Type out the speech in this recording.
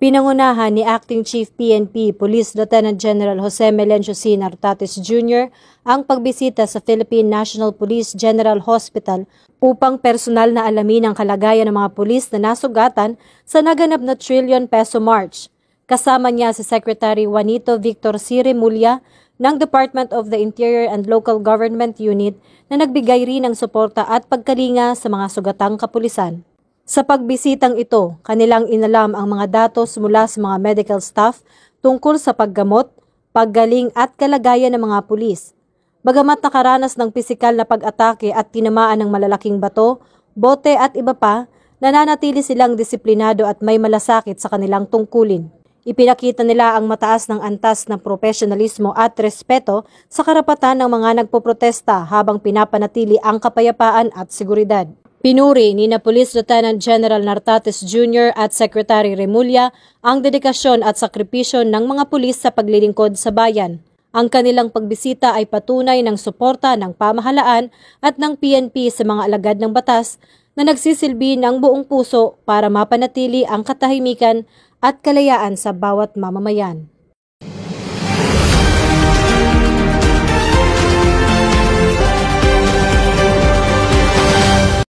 Pinangunahan ni Acting Chief PNP Police Lieutenant General Jose Melencio C. Nartates Jr. ang pagbisita sa Philippine National Police General Hospital upang personal na alamin ang kalagayan ng mga pulis na nasugatan sa naganap na trillion peso march. Kasama niya si Secretary Juanito Victor C. Remulla ng Department of the Interior and Local Government Unit na nagbigay rin ng suporta at pagkalinga sa mga sugatang kapulisan. Sa pagbisitang ito, kanilang inalam ang mga datos mula sa mga medical staff tungkol sa paggamot, paggaling at kalagayan ng mga pulis. Bagamat nakaranas ng pisikal na pag-atake at tinamaan ng malalaking bato, bote at iba pa, nananatili silang disiplinado at may malasakit sa kanilang tungkulin. Ipinakita nila ang mataas ng antas ng profesionalismo at respeto sa karapatan ng mga nagpoprotesta habang pinapanatili ang kapayapaan at seguridad. Pinuri ni Police Lieutenant General Nartates Jr. at Secretary Remulla ang dedikasyon at sakripisyo ng mga pulis sa paglilingkod sa bayan. Ang kanilang pagbisita ay patunay ng suporta ng pamahalaan at ng PNP sa mga alagad ng batas na nagsisilbi ng buong puso para mapanatili ang katahimikan at kalayaan sa bawat mamamayan.